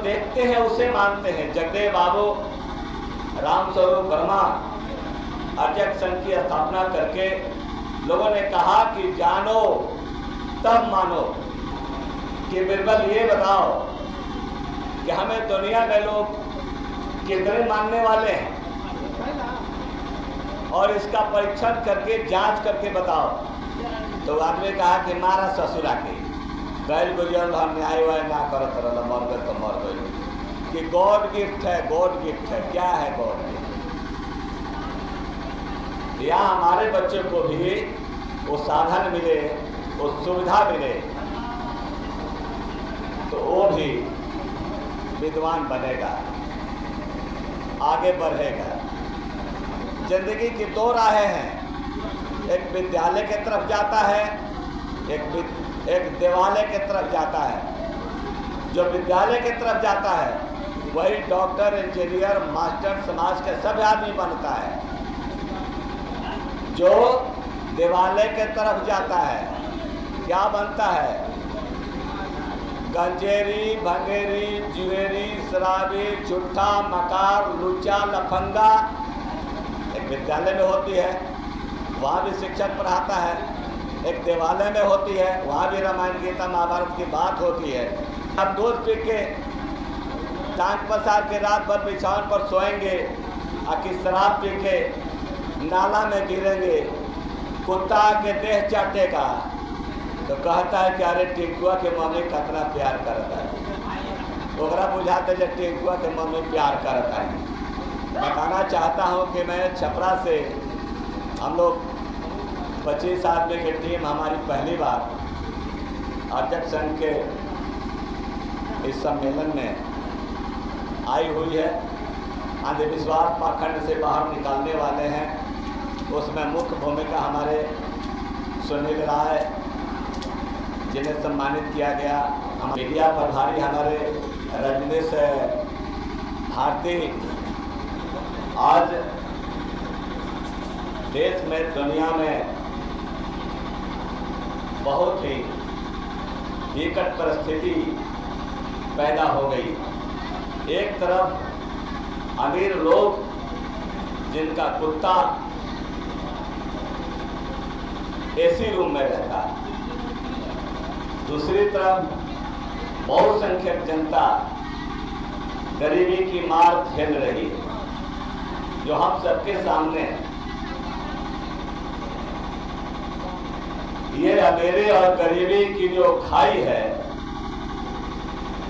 देखते हैं उसे मानते हैं। जगदेव बाबू रामस्वरूप वर्मा अर्चक संघ की स्थापना करके लोगों ने कहा कि जानो तब मानो। कि बिरबल ये बताओ कि हमें दुनिया में लोग कितने मानने वाले हैं, और इसका परीक्षण करके जांच करके बताओ। तो आदमी कहा कि मारा ससुरा के गैर गुजर हम न्याय वाय ना करत रहा, मर गए तो मर गए। कि गॉड गिफ्ट है, गॉड गिफ्ट है। क्या है गॉड गिफ्ट? या हमारे बच्चे को भी वो साधन मिले, वो सुविधा मिले, तो वो भी विद्वान बनेगा, आगे बढ़ेगा। जिंदगी की दो राहें हैं, एक विद्यालय की तरफ जाता है, एक देवालय की तरफ जाता है। जो विद्यालय की तरफ जाता है वही डॉक्टर, इंजीनियर, मास्टर, समाज के सब आदमी बनता है। जो देवालय के तरफ जाता है क्या बनता है? गंजेरी, भंगेरी, जुएरी, शराबी, झूठा, मकार, लुच्चा, लफंगा। एक विद्यालय में होती है, वहाँ भी शिक्षक पढ़ाता है। एक देवालय में होती है, वहाँ भी रामायण, गीता, महाभारत की बात होती है। अब दूध पी के टांग पसार के रात भर बिछावन पर सोएंगे, आखिर शराब पी के नाला में गिरेंगे, कुत्ता के देह चाटेगा तो कहता है कि अरे टिंकुआ के मम्मी कितना प्यार करता है। ओकरा बुझाते जब टिंकुआ के मम्मी प्यार करता है। बताना चाहता हूँ कि मैं छपरा से, हम लोग 25 आदमी की टीम हमारी पहली बार अर्चक संघ के इस सम्मेलन में आई हुई है। अंधविश्वास पाखंड से बाहर निकालने वाले हैं। उसमें मुख्य भूमिका हमारे सुनील राय, जिन्हें सम्मानित किया गया। हम मीडिया प्रभारी हमारे रजनीश भारती। आज देश में, दुनिया में बहुत ही विकट परिस्थिति पैदा हो गई। एक तरफ अमीर लोग जिनका कुत्ता एसी रूम में रहता है, दूसरी तरफ बहुसंख्यक जनता गरीबी की मार झेल रही है, जो हम सबके सामने है। ये अमीरी और गरीबी की जो खाई है,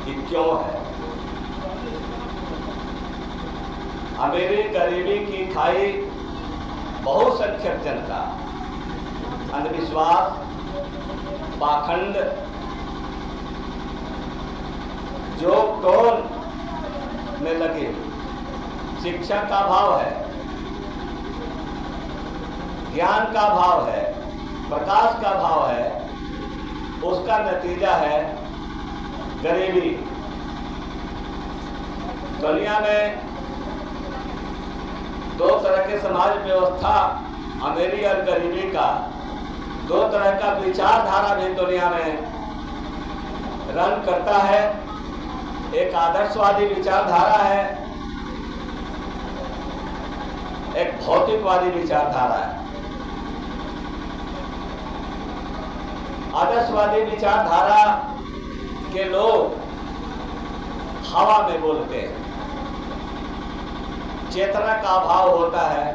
ये क्यों है? अमीरी गरीबी की खाई, बहुसंख्यक जनता, अंधविश्वास, पाखंड, जो टोन में लगे, शिक्षा का अभाव है, ज्ञान का अभाव है, प्रकाश का अभाव है, उसका नतीजा है गरीबी। दुनिया में दो तरह के समाज व्यवस्था, अमीरी और गरीबी का, दो तरह का विचारधारा भी दुनिया में रन करता है। एक आदर्शवादी विचारधारा है, एक भौतिकवादी विचारधारा है। आदर्शवादी विचारधारा के लोग हवा में बोलते हैं, चेतना का अभाव होता है,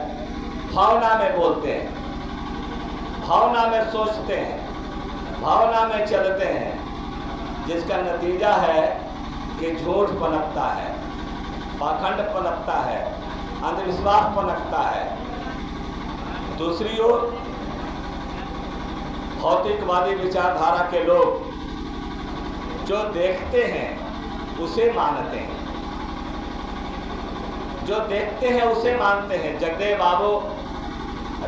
भावना में बोलते हैं, भावना में सोचते हैं, भावना में चलते हैं, जिसका नतीजा है कि झूठ पनपता है, पाखंड पनपता है, अंधविश्वास पनपता है। दूसरी ओर भौतिकवादी विचारधारा के लोग जो देखते हैं उसे मानते हैं, जो देखते हैं उसे मानते हैं। जगदेव बाबू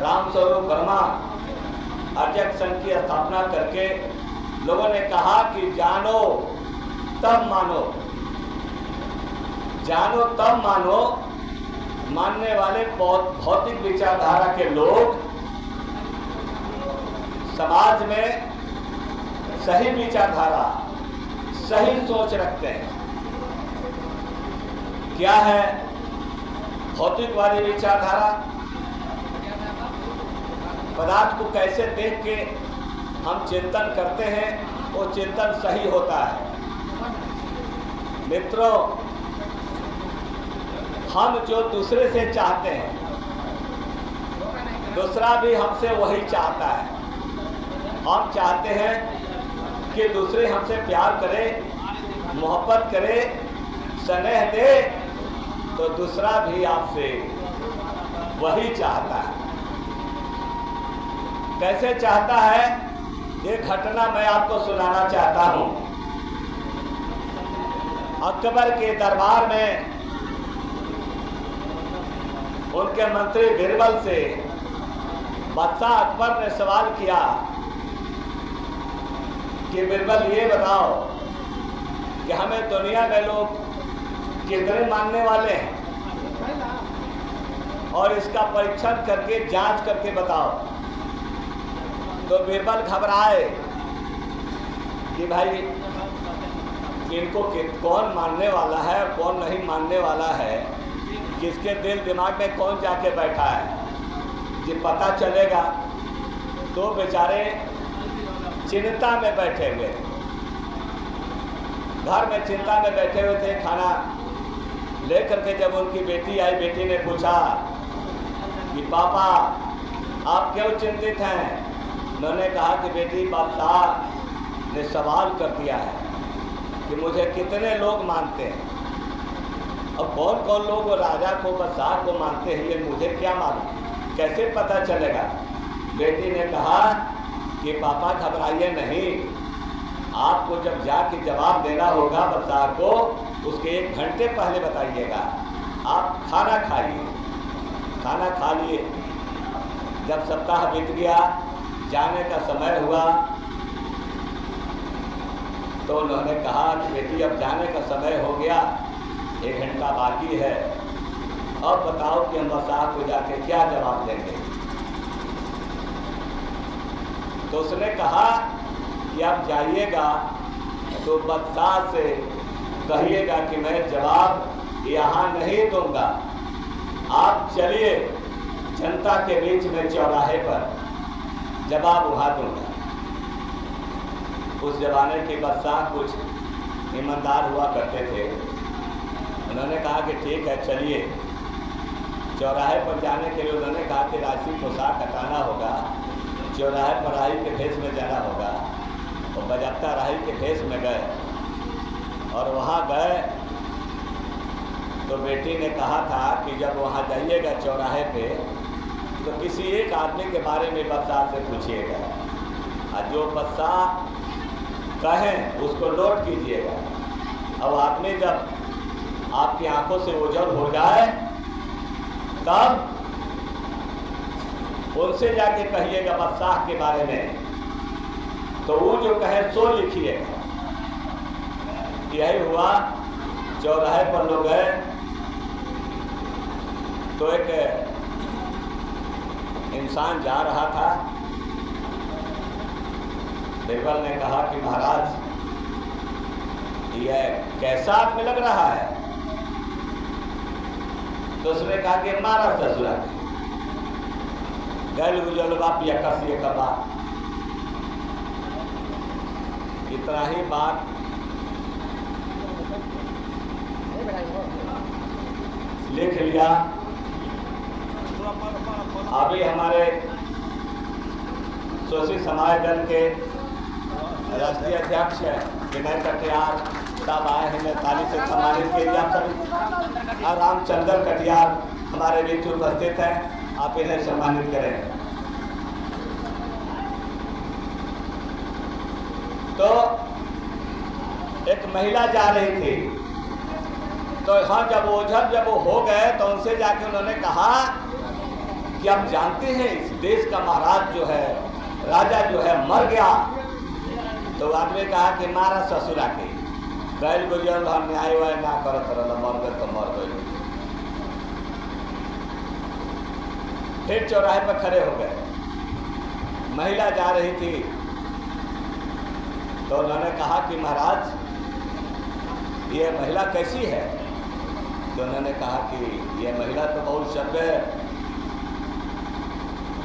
रामस्वरूप वर्मा अर्चक संघ की स्थापना करके लोगों ने कहा कि जानो तब मानो, जानो तब मानो। मानने वाले भौतिक विचारधारा के लोग समाज में सही विचारधारा, सही सोच रखते हैं, क्या है भौतिकवादी विचारधारा, पदार्थ को कैसे देख के हम चिंतन करते हैं, वो चिंतन सही होता है। मित्रों, हम जो दूसरे से चाहते हैं, दूसरा भी हमसे वही चाहता है। हम चाहते हैं कि दूसरे हमसे प्यार करे, मोहब्बत करे, स्नेह दे, तो दूसरा भी आपसे वही चाहता है। कैसे चाहता है, ये घटना मैं आपको सुनाना चाहता हूं। अकबर के दरबार में उनके मंत्री बीरबल से बादशाह अकबर ने सवाल किया कि बीरबल ये बताओ कि हमें दुनिया में लोग कितने मानने वाले हैं, और इसका परीक्षण करके जांच करके बताओ। तो बीरबल घबराए कि भाई इनको कौन मानने वाला है और कौन नहीं मानने वाला है, किसके दिल दिमाग में कौन जाके बैठा है, ये पता चलेगा। तो बेचारे चिंता में बैठे हुए थे, घर में चिंता में बैठे हुए थे। खाना लेकर के जब उनकी बेटी आई, बेटी ने पूछा कि पापा आप क्यों चिंतित हैं? उन्होंने कहा कि बेटी, बादशाह ने सवाल कर दिया है कि मुझे कितने लोग मानते हैं, और कौन कौन लोग राजा को, बादशाह को मानते हैं, ये मुझे क्या मालूम, कैसे पता चलेगा? बेटी ने कहा कि पापा घबराइए नहीं, आपको जब जाके जवाब देना होगा बादशाह को, उसके 1 घंटे पहले बताइएगा। आप खाना खाइए। खाना खा लिए। जब सप्ताह बीत गया, जाने का समय हुआ, तो उन्होंने कहा कि बेटी अब जाने का समय हो गया, 1 घंटा बाकी है, अब बताओ कि हम बादशाह को जाके क्या जवाब देंगे। तो उसने कहा कि आप जाइएगा तो बादशाह से कहिएगा कि मैं जवाब यहाँ नहीं दूंगा, आप चलिए जनता के बीच में चौराहे पर जवाब वहाँ दूंगा। उस जमाने के बादशाह कुछ ईमानदार हुआ करते थे। उन्होंने कहा कि ठीक है, चलिए। चौराहे पर जाने के लिए उन्होंने कहा कि राशि पोशाक हटाना होगा, चौराहे पर राही के भेष में जाना होगा। और बजाता राही के भेष में गए, और वहाँ गए तो बेटी ने कहा था कि जब वहाँ जाइएगा चौराहे पे, तो किसी एक आदमी के बारे में बादशाह से पूछिएगा, और जो बादशाह कहें उसको नोट कीजिएगा। अब आदमी जब आपकी आंखों से ओझल हो जाए, तब उनसे जाके कहिएगा बादशाह के बारे में, तो वो जो कहे सो लिखिएगा। यही हुआ। चौराहे पर लोग गए तो एक इंसान जा रहा था। बीरबल ने कहा कि महाराज, यह कैसा आदमी लग रहा है? तो उसने कहा कि मारा ससुरा गैल गुजल बाप या कसिए का बाप। इतना ही बात लिख लिया। अभी हमारे शोषित समाज दल के राष्ट्रीय अध्यक्ष विनय कटियार साहब आए हैं, मैं ताली से सम्मानित के लिए आप सभी। और रामचंद्र कटियार हमारे बीच उपस्थित हैं, आप इन्हें सम्मानित करें। तो एक महिला जा रही थी, तो हाँ, जब वो हो गए तो उनसे जाके उन्होंने कहा कि आप जानते हैं इस देश का महाराज जो है, राजा जो है, मर गया। तो आदमी कहा कि मारा ससुरा के गैल गुजर न्याय वाय ना करत रहा, मर गए तो मर गए। फिर चौराहे पर खड़े हो गए। महिला जा रही थी, तो उन्होंने कहा कि महाराज, ये महिला कैसी है? तो उन्होंने कहा कि ये महिला तो बहुत सभ्य है,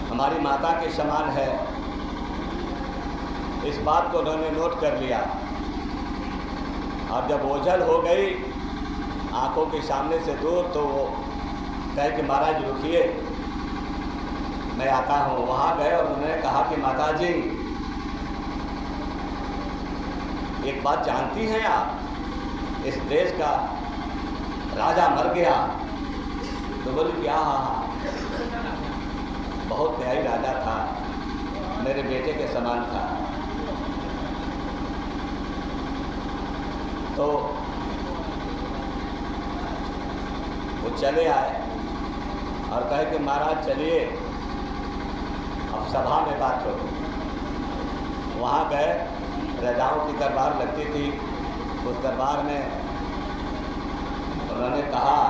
हमारी माता के समान है। इस बात को उन्होंने नोट कर लिया और जब ओझल हो गई आंखों के सामने से दूर, तो वो कहे कि महाराज रुकिए, मैं आता हूँ। वहाँ गए और उन्होंने कहा कि माता जी एक बात जानती हैं आप, इस देश का राजा मर गया। तो बोली क्या? हाँ, बहुत न्यायी राजा था, मेरे बेटे के समान था। तो वो चले आए और कहे कि महाराज चलिए, अब सभा में बात हो। वहाँ गए, राजाओं की दरबार लगती थी, उस दरबार में उन्होंने कहा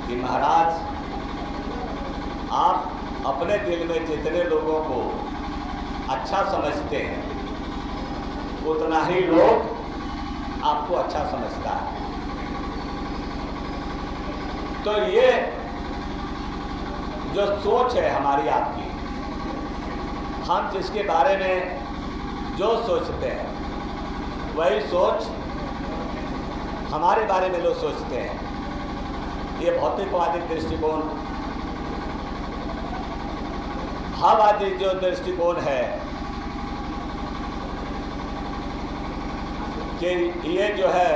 कि महाराज आप अपने दिल में जितने लोगों को अच्छा समझते हैं उतना ही लोग आपको अच्छा समझता है। तो ये जो सोच है हमारी आपकी, हम जिसके बारे में जो सोचते हैं वही सोच हमारे बारे में लोग सोचते हैं। ये भौतिकवादी दृष्टिकोण, भाववादी जो दृष्टिकोण है कि ये जो है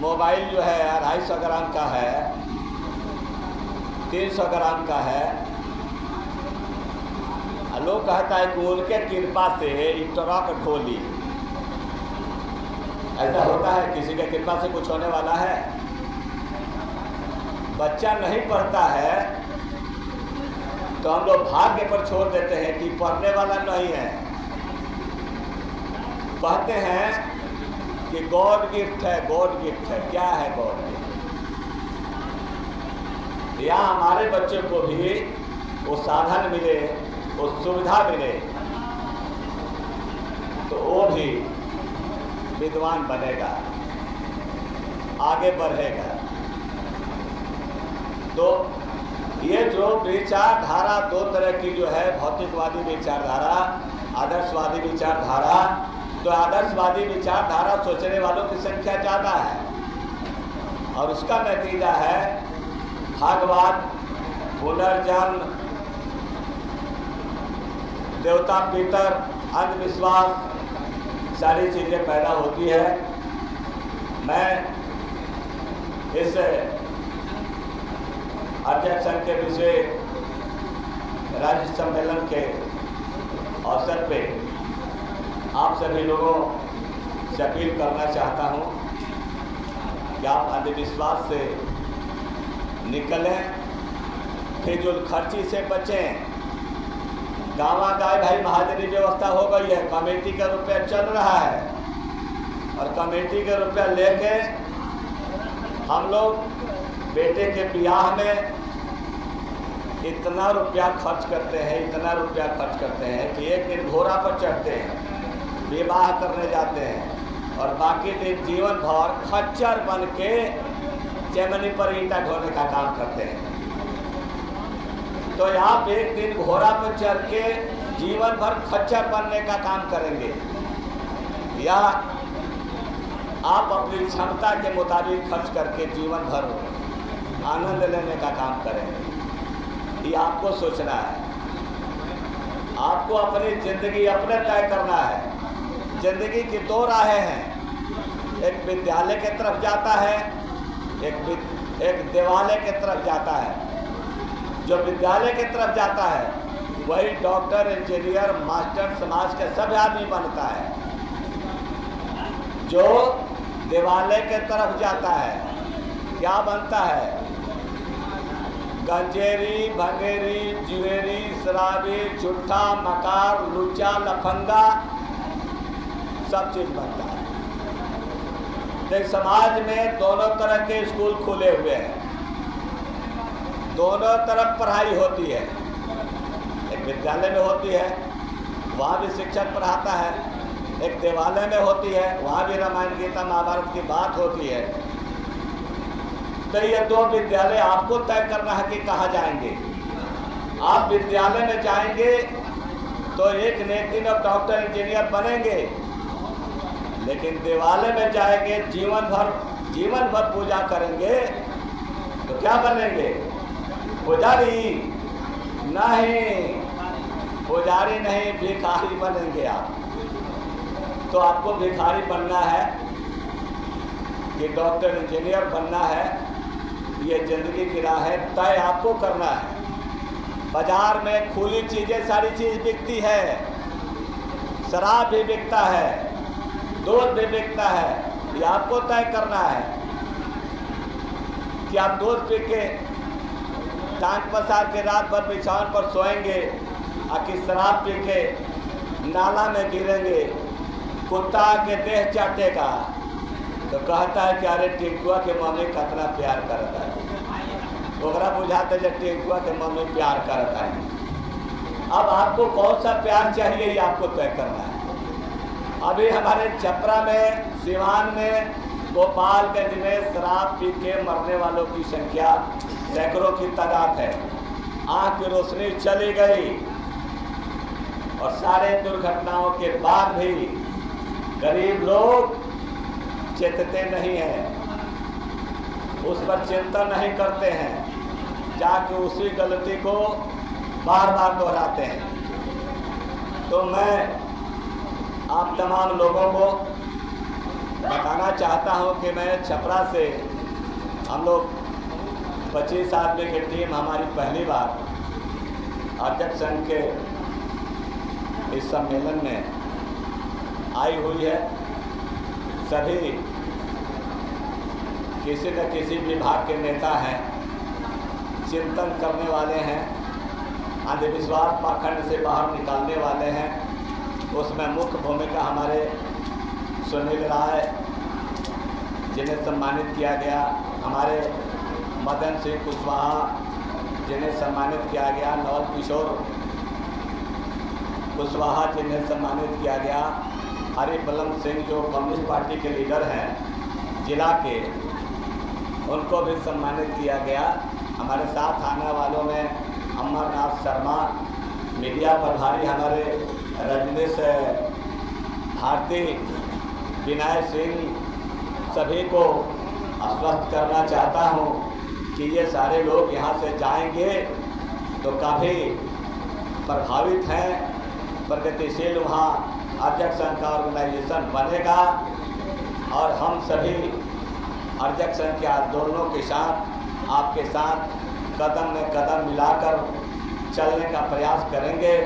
मोबाइल जो है 250 ग्राम का है, 300 ग्राम का है, लोग कहता है कि उनके कृपा से ट्रक ढोली। ऐसा होता है? किसी के कृपा से कुछ होने वाला है? बच्चा नहीं पढ़ता है तो हम लोग भाग्य पर छोड़ देते हैं कि पढ़ने वाला नहीं है। कहते हैं कि गॉड गिफ्ट है, गॉड गिफ्ट है। क्या है गॉड गिफ्ट? या हमारे बच्चे को भी वो साधन मिले, वो सुविधा मिले, तो वो भी विद्वान बनेगा, आगे बढ़ेगा। तो ये जो विचारधारा दो तरह की जो है, भौतिकवादी विचारधारा, आदर्शवादी विचारधारा, तो आदर्शवादी विचारधारा सोचने वालों की संख्या ज़्यादा है और उसका नतीजा है भागवत, पुनर्जन्म, देवता पितर, अंधविश्वास, सारी चीज़ें पैदा होती है। मैं इस अध्यक्ष संघ के विषय राज्य सम्मेलन के अवसर पे आप सभी लोगों से अपील करना चाहता हूँ कि आप अंधविश्वास से निकलें, फिजूल खर्ची से बचें। गाँव-गाँव भाई महाजनी व्यवस्था हो गई है, कमेटी का रुपया चल रहा है और कमेटी का रुपया लेके हम लोग बेटे के ब्याह में इतना रुपया खर्च करते हैं, इतना रुपया खर्च करते हैं कि एक दिन घोड़ा पर चढ़ते हैं, विवाह करने जाते हैं और बाकी दिन जीवन भर खच्चर बन के चेमनी पर ईंटा ढोने का काम करते हैं। तो आप एक दिन घोड़ा पर चढ़ के जीवन भर खच्चर बनने का काम करेंगे या आप अपनी क्षमता के मुताबिक खर्च करके जीवन भर आनंद लेने का काम करेंगे? ये आपको सोचना है। आपको अपनी जिंदगी अपने तय करना है। जिंदगी की दो राहें हैं, एक विद्यालय की तरफ जाता है, एक देवालय की तरफ जाता है। जो विद्यालय की तरफ जाता है वही डॉक्टर, इंजीनियर, मास्टर, समाज के सभी आदमी बनता है। जो देवालय के तरफ जाता है क्या बनता है? गंजेरी, भंगेरी, जुएरी, शराबी, झूठा, मकार, लुच्चा, लफंगा, सब चीज बनता है। देख, समाज में दोनों तरह के स्कूल खुले हुए हैं, दोनों तरफ पढ़ाई होती है। एक विद्यालय में होती है, वहाँ भी शिक्षक पढ़ाता है। एक देवालय में होती है, वहाँ भी रामायण, गीता, महाभारत की बात होती है। तो ये दो विद्यालय आपको तय करना है कि कहाँ जाएंगे। आप विद्यालय में जाएंगे तो एक न एक दिन अब डॉक्टर इंजीनियर बनेंगे, लेकिन देवालय में जाएंगे जीवन भर पूजा करेंगे तो क्या बनेंगे? पुजारी नहीं, पुजारी नहीं, भिखारी बनेंगे आप। तो आपको भिखारी बनना है कि डॉक्टर इंजीनियर बनना है, ये जिंदगी की राह है, तय आपको करना है। बाजार में खुली चीज़ें सारी चीज़ बिकती है, शराब भी बिकता है, दूध भी बिकता है, ये आपको तय करना है कि आप दूध पी के टांग पसार के रात भर बिछावन पर सोएंगे और कि शराब पी के नाला में गिरेंगे, कुत्ता के देह चाटेगा तो कहता है कि अरे टिंकुआ के मम्मी कितना प्यार करता है, ओकरा बुझाते जब टिंकुआ के मम्मी प्यार करता है। अब आपको कौन सा प्यार चाहिए ये आपको तय करना है। अभी हमारे छपरा में, सिवान में, गोपालगंज में शराब पी के मरने वालों की संख्या सैकड़ों की तादाद है। आँख की रोशनी चली गई और सारे दुर्घटनाओं के बाद भी गरीब लोग चेतते नहीं हैं, उस पर चिंता नहीं करते हैं, जाके उसी गलती को बार बार दोहराते हैं। तो मैं आप तमाम लोगों को बताना चाहता हूं कि मैं छपरा से, हम लोग 25 आदमी की टीम हमारी पहली बार अध्यक्ष संघ के इस सम्मेलन में आई हुई है। सभी किसी न किसी विभाग के नेता हैं, चिंतन करने वाले हैं, अंधविश्वास पाखंड से बाहर निकालने वाले हैं। उसमें मुख्य भूमिका हमारे सुनील राय जिन्हें सम्मानित किया गया, हमारे मदन सिंह कुशवाहा जिन्हें सम्मानित किया गया, नवल किशोर कुशवाहा जिन्हें सम्मानित किया गया, हरिबलम सिंह जो कम्युनिस्ट पार्टी के लीडर हैं जिला के, उनको भी सम्मानित किया गया। हमारे साथ आने वालों में अमरनाथ शर्मा, मीडिया प्रभारी हमारे रजनीश भारती, विनय सिंह, सभी को आश्वस्त करना चाहता हूँ कि ये सारे लोग यहाँ से जाएंगे तो काफ़ी प्रभावित हैं, प्रगतिशील वहाँ अध्यक्ष संघ का ऑर्गेनाइजेशन बनेगा और हम सभी अध्यक्ष संघ के आंदोलनों के साथ, आपके साथ कदम में कदम मिलाकर चलने का प्रयास करेंगे।